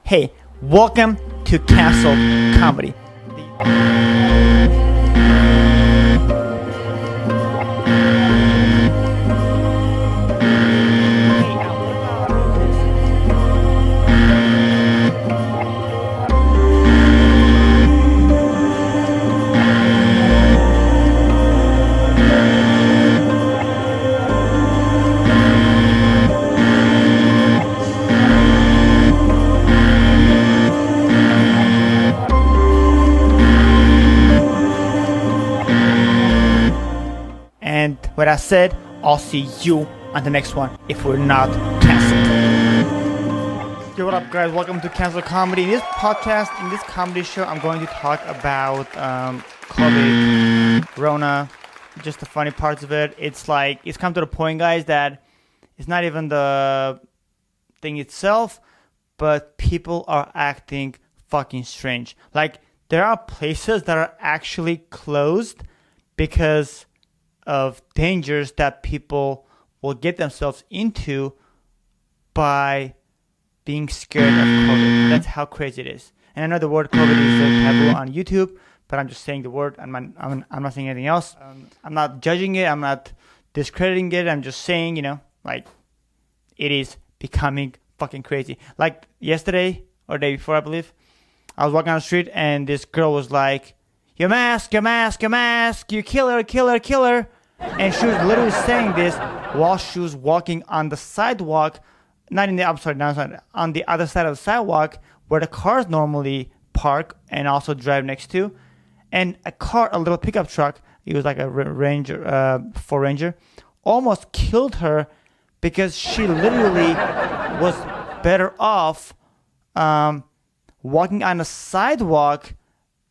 Hey, welcome to Cancel Comedy. And what I said, I'll see you on the next one if we're not canceled. Yo, what up, guys? Welcome to Cancel Comedy. In this podcast, in this comedy show, I'm going to talk about COVID, Rona, just the funny parts of it. It's come to the point, guys, that it's not even the thing itself, but people are acting fucking strange. Like, there are places that are actually closed because of dangers that people will get themselves into by being scared of COVID. That's how crazy it is. And I know the word COVID is a taboo on YouTube, but I'm just saying the word. I'm not saying anything else. I'm not judging it. I'm not discrediting it. I'm just saying, it is becoming fucking crazy. Like yesterday or the day before, I believe, I was walking on the street and this girl was like, your mask, your mask, your mask, you killer, killer, killer. And she was literally saying this while she was walking on the sidewalk, on the other side of the sidewalk where the cars normally park and also drive next to. And a little pickup truck, it was like a Ford Ranger, almost killed her because she literally was better off walking on the sidewalk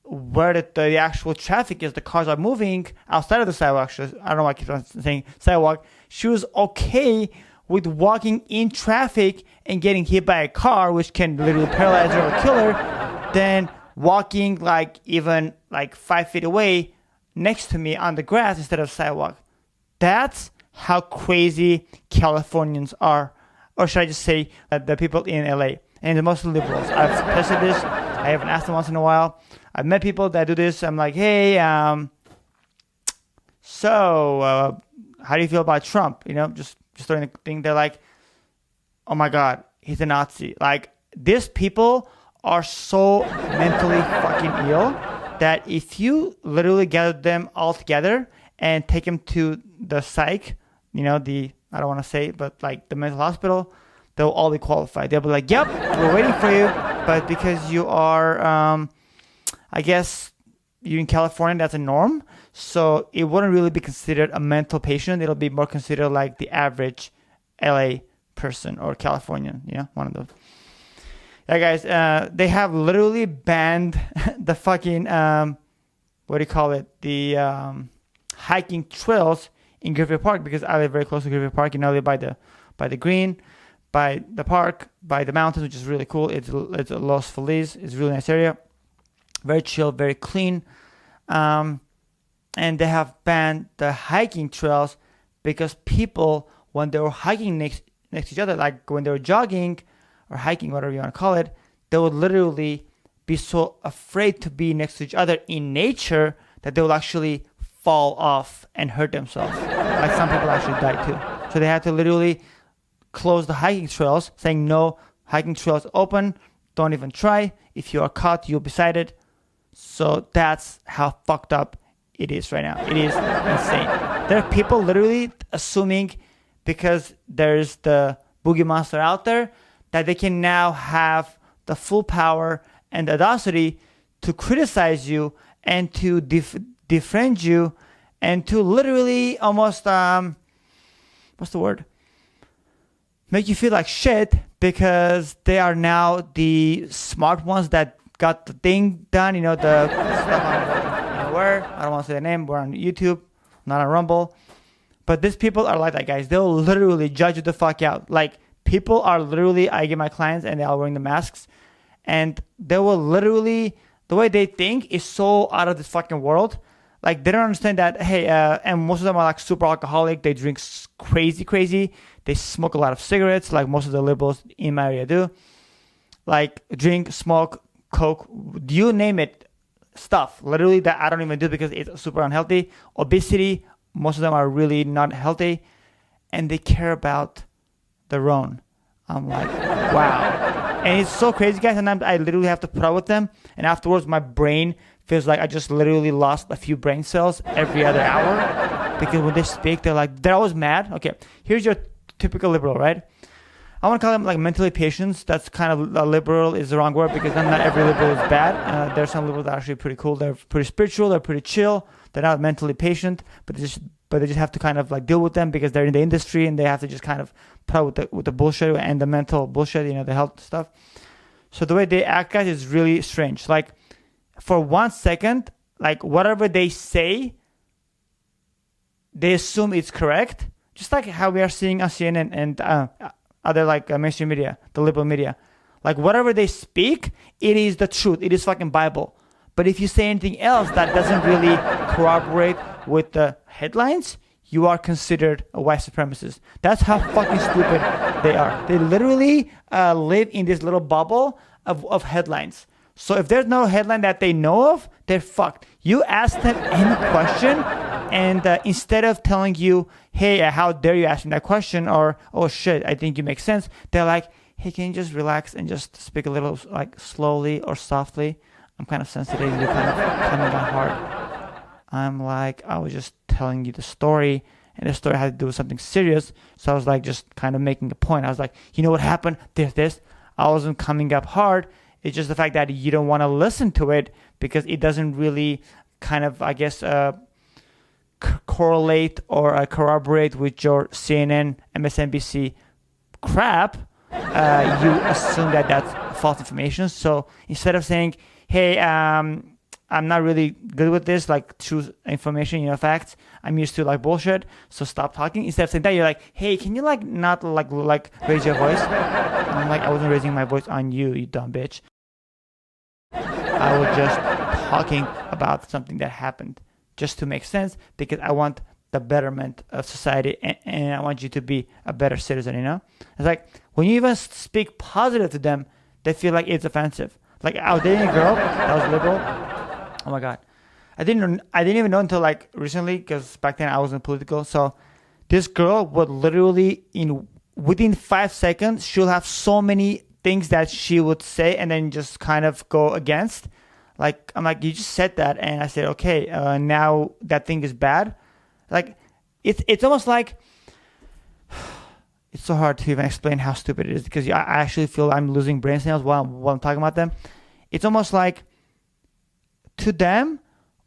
where the actual traffic is. The cars are moving outside of the sidewalk. I don't know why I keep on saying sidewalk. She was okay with walking in traffic and getting hit by a car, which can literally paralyze her or kill her, than walking even 5 feet away next to me on the grass instead of sidewalk. That's how crazy Californians are. Or should I just say the people in LA and the mostly liberals. I've tested this. I haven't asked them once in a while. I've met people that do this. I'm like, hey, so how do you feel about Trump? Just throwing the thing. They're like, oh my God, he's a Nazi. Like, these people are so mentally fucking ill that if you literally gather them all together and take them to the psych, I don't want to say it, but the mental hospital, they'll all be qualified. They'll be like, yep, we're waiting for you. But because you are, I guess you're in California, that's a norm. So it wouldn't really be considered a mental patient. It'll be more considered like the average LA person or Californian, one of those. Yeah, guys, they have literally banned the fucking, the hiking trails in Griffith Park, because I live very close to Griffith Park. I live by the green, by the park, by the mountains, which is really cool. It's Los Feliz. It's a really nice area. Very chill, very clean. And they have banned the hiking trails because people, when they were hiking next to each other, like when they were jogging or hiking, whatever you want to call it, they would literally be so afraid to be next to each other in nature that they would actually fall off and hurt themselves. Like some people actually died too. So they had to literally close the hiking trails, saying no hiking trails open, don't even try. If you are caught, you'll be cited. So that's how fucked up it is right now. It is insane. There are people literally assuming because there's the boogie monster out there that they can now have the full power and the audacity to criticize you and to defriend you and to literally almost, make you feel like shit because they are now the smart ones that got the thing done, the stuff on where, I don't want to say the name, we're on YouTube, not on Rumble. But these people are like that, guys. They'll literally judge you the fuck out. Like, people are literally, I get my clients and they're all wearing the masks, and they will literally, the way they think is so out of this fucking world. Like, they don't understand that, hey, and most of them are like super alcoholic. They drink crazy. They smoke a lot of cigarettes, like most of the liberals in my area do. like drink, smoke, coke, you name it, stuff literally that I don't even do because it's super unhealthy. Obesity, most of them are really not healthy, and they care about their own. I'm like, wow. And it's so crazy, guys. Sometimes I literally have to put up with them, and afterwards my brain feels like I just literally lost a few brain cells every other hour, because when they speak, they're always mad. Okay, here's your typical liberal, right? I want to call them like mentally patient. That's kind of liberal is the wrong word, because not every liberal is bad. There's some liberals that are actually pretty cool. They're pretty spiritual. They're pretty chill. They're not mentally patient, but they just have to kind of like deal with them because they're in the industry, and they have to just kind of put up with the bullshit and the mental bullshit, the health stuff. So the way they act, guys, is really strange. Like for 1 second, like whatever they say, they assume it's correct. Just like how we are seeing on CNN and other like mainstream media, the liberal media. Like whatever they speak, it is the truth. It is fucking Bible. But if you say anything else that doesn't really corroborate with the headlines, you are considered a white supremacist. That's how fucking stupid they are. They literally live in this little bubble of headlines. So if there's no headline that they know of, they're fucked. You ask them any question, and instead of telling you, hey, how dare you ask me that question, or, oh shit, I think you make sense, they're like, hey, can you just relax and just speak a little like slowly or softly? I'm kind of sensitive, you're kind of coming down hard. I'm like, I was just telling you the story, and the story had to do with something serious, so I was like just kind of making a point. I was like, you know what happened? There's this. I wasn't coming up hard. It's just the fact that you don't want to listen to it because it doesn't really kind of, I guess, correlate or corroborate with your CNN, MSNBC crap. You assume that that's false information. So instead of saying, hey, I'm not really good with this, like choose information, facts. I'm used to like bullshit, so stop talking. Instead of saying that, you're like, hey, can you like not like raise your voice? I'm like, I wasn't raising my voice on you, you dumb bitch. I was just talking about something that happened just to make sense, because I want the betterment of society, and I want you to be a better citizen, It's like when you even speak positive to them, they feel like it's offensive. Like I was dating a girl that was liberal. Oh my God. I didn't even know until like recently, because back then I wasn't political. So this girl would literally within 5 seconds, she'll have so many things that she would say and then just kind of go against. Like, I'm like, you just said that. And I said, okay, now that thing is bad. Like, it's almost like, it's so hard to even explain how stupid it is, because I actually feel I'm losing brain cells while I'm talking about them. It's almost like, to them,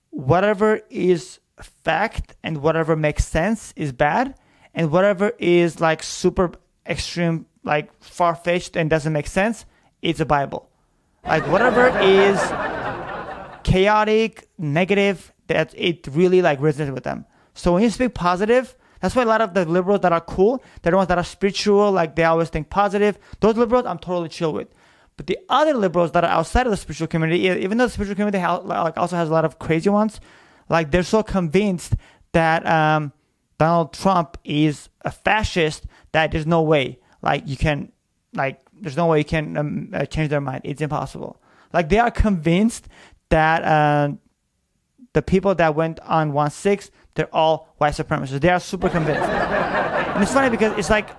whatever is fact and whatever makes sense is bad, and whatever is like super extreme, like far-fetched and doesn't make sense, it's a Bible. Like whatever is chaotic, negative, that it really like resonates with them. So when you speak positive, that's why a lot of the liberals that are cool, they're the ones that are spiritual, like they always think positive. Those liberals I'm totally chill with. But the other liberals that are outside of the spiritual community, even though the spiritual community also has a lot of crazy ones, like they're so convinced that Donald Trump is a fascist that there's no way, there's no way you can change their mind. It's impossible. Like they are convinced that the people that went on 1/6, they're all white supremacists. They are super convinced. And it's funny because it's like,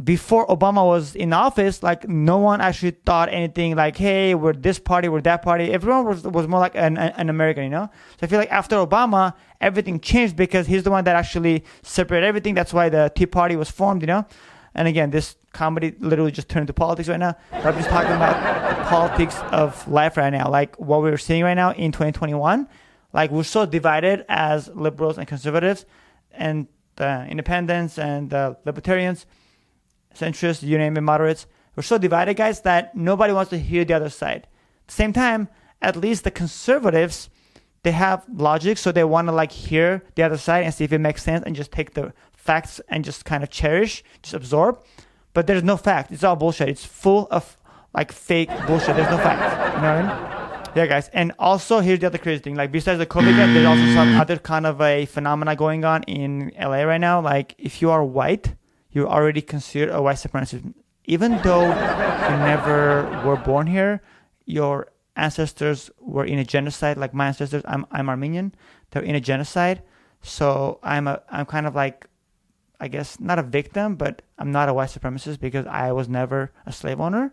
before Obama was in office, like no one actually thought anything like, hey, we're this party, we're that party. Everyone was more like an American, So I feel like after Obama, everything changed because he's the one that actually separated everything. That's why the Tea Party was formed, And again, this comedy literally just turned into politics right now. But I'm just talking about the politics of life right now. Like what we're seeing right now in 2021, like we're so divided as liberals and conservatives and independents and libertarians, centrists, you name it, moderates. We're so divided, guys, that nobody wants to hear the other side. At the same time, at least the conservatives, they have logic, so they want to like hear the other side and see if it makes sense and just take the facts and just kind of cherish, just absorb. But there's no fact. It's all bullshit. It's full of like fake bullshit. There's no facts. You know what I mean? Yeah, guys. And also, here's the other crazy thing. Like besides the COVID, there's also some other kind of a phenomena going on in LA right now. Like if you are white, you're already considered a white supremacist. even though you never were born here, your ancestors were in a genocide. Like my ancestors, I'm Armenian. They're in a genocide. So I'm kind of like, I guess not a victim, but I'm not a white supremacist because I was never a slave owner.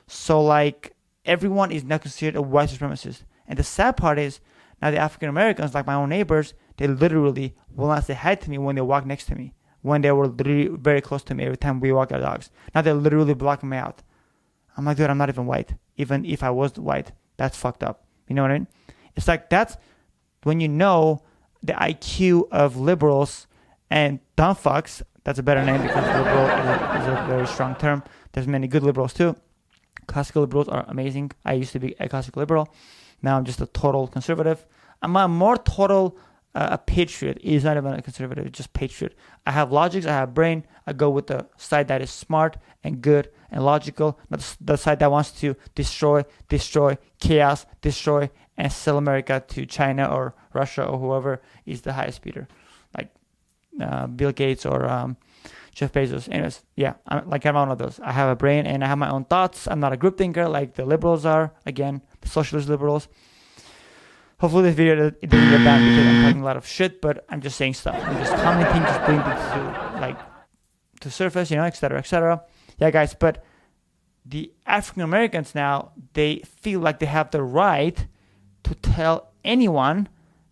So like everyone is now considered a white supremacist. And the sad part is now the African Americans, like my own neighbors, they literally will not say hi to me when they walk next to me, when they were literally very close to me every time we walk our dogs. Now they're literally blocking me out. I'm like, dude, I'm not even white. Even if I was white, that's fucked up. You know what I mean? It's like that's when you know the IQ of liberals and dumb fucks. That's a better name because liberal is a very strong term. There's many good liberals too. Classical liberals are amazing. I used to be a classical liberal. Now I'm just a total conservative. I'm a more total a patriot. He's not even a conservative, it's just patriot. I have logics, I have brain. I go with the side that is smart and good and logical, not the side that wants to destroy, chaos, destroy, and sell America to China or Russia or whoever is the highest bidder, like Bill Gates or Jeff Bezos. Anyways, yeah, I'm one of those. I have a brain and I have my own thoughts. I'm not a group thinker like the liberals are. Again, the socialist liberals. Hopefully this video it doesn't get banned because I'm talking a lot of shit, but I'm just saying stuff. I'm just commenting, just putting things to surface, etc., etc. Yeah, guys, but the African Americans now, they feel like they have the right to tell anyone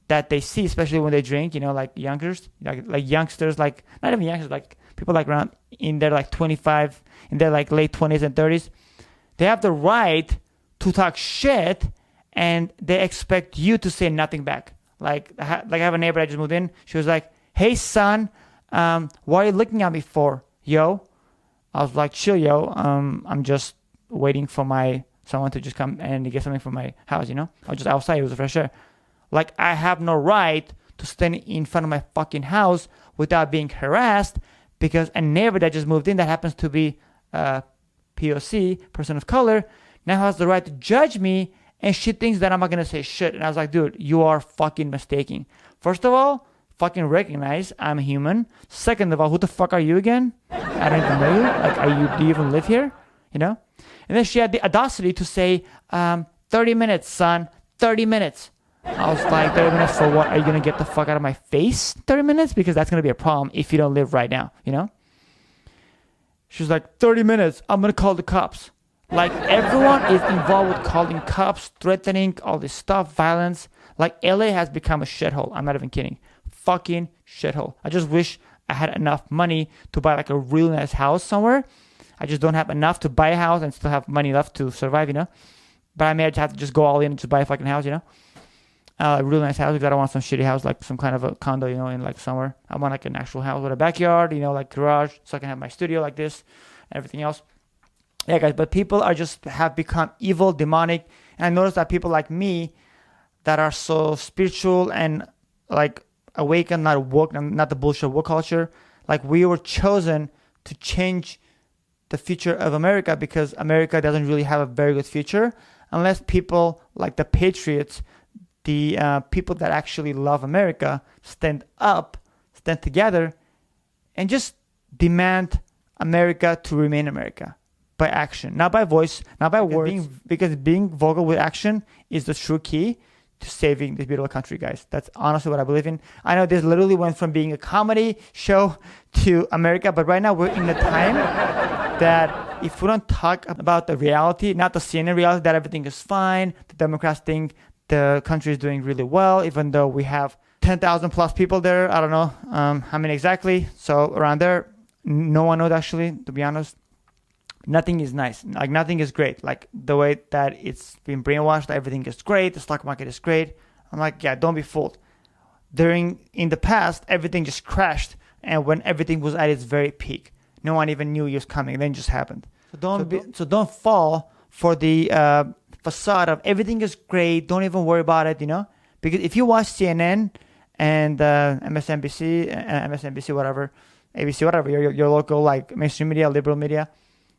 that they see, especially when they drink, like youngsters, like youngsters, like not even youngsters, like people like around in their like 25, in their like late 20s and 30s. They have the right to talk shit and they expect you to say nothing back. Like I have a neighbor that just moved in. She was like, "Hey son, what are you looking at me for, yo?" I was like, "Chill, yo. I'm just waiting for someone to just come and get something from my house, I was just outside. It was a fresh air. Like I have no right to stand in front of my fucking house without being harassed because a neighbor that just moved in that happens to be POC, person of color, now has the right to judge me and she thinks that I'm not going to say shit." And I was like, dude, you are fucking mistaken. First of all, fucking recognize I'm human. Second of all, who the fuck are you again? I don't even know you. Do you even live here? And then she had the audacity to say, 30 minutes, son, 30 minutes. I was like, 30 minutes for what? Are you going to get the fuck out of my face? 30 minutes? Because that's going to be a problem if you don't live right now, She was like, 30 minutes, I'm going to call the cops. Like everyone is involved with calling cops, threatening, all this stuff, violence. Like LA has become a shithole. I'm not even kidding. Fucking shithole. I just wish I had enough money to buy like a really nice house somewhere. I just don't have enough to buy a house and still have money left to survive, But I may have to just go all in and just buy a fucking house, A really nice house because I don't want some shitty house like some kind of a condo, in like somewhere. I want like an actual house with a backyard, like garage, so I can have my studio like this and everything else. Yeah, guys, but people have become evil, demonic. And I noticed that people like me that are so spiritual and like awakened, not woke, not the bullshit woke culture. Like we were chosen to change the future of America because America doesn't really have a very good future unless people like the patriots, the people that actually love America, stand together and just demand America to remain America. By action, not by voice, not by words, because being vocal with action is the true key to saving this beautiful country, guys. That's honestly what I believe in. I know this literally went from being a comedy show to America, but right now we're in a time that if we don't talk about the reality, not the CNN reality that everything is fine, the Democrats think the country is doing really well, even though we have 10,000 plus people there. I don't know how many exactly. So around there, no one knows actually, to be honest. Nothing is nice. Like nothing is great. Like the way that it's been brainwashed, everything is great. The stock market is great. I'm like, yeah, don't be fooled. In the past, everything just crashed. And when everything was at its very peak, no one even knew it was coming. Then it just happened. So don't fall for the facade of everything is great. Don't even worry about it, Because if you watch CNN and MSNBC, whatever, ABC, whatever, your local like mainstream media, liberal media,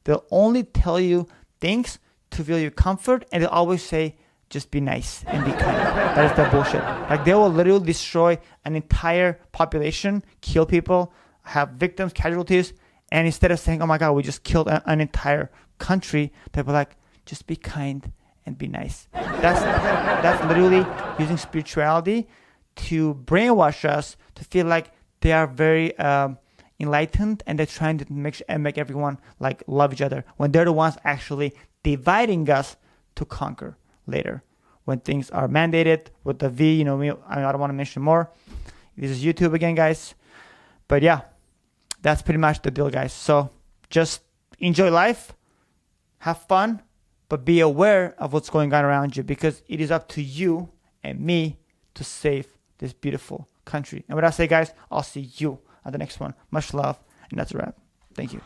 they'll only tell you things to feel you comfort, and they'll always say, just be nice and be kind. That is the bullshit. Like they will literally destroy an entire population, kill people, have victims, casualties, And instead of saying, oh my God, we just killed an entire country, they were like, just be kind and be nice. That's literally using spirituality to brainwash us to feel like they are very enlightened, and they're trying to make everyone like love each other, when they're the ones actually dividing us to conquer later. When things are mandated with the V, I don't want to mention more. This is YouTube again, guys. But yeah, that's pretty much the deal, guys. So just enjoy life, have fun, but be aware of what's going on around you, because it is up to you and me to save this beautiful country. And what I say, guys, I'll see you on the next one. Much love, and that's a wrap. Thank you.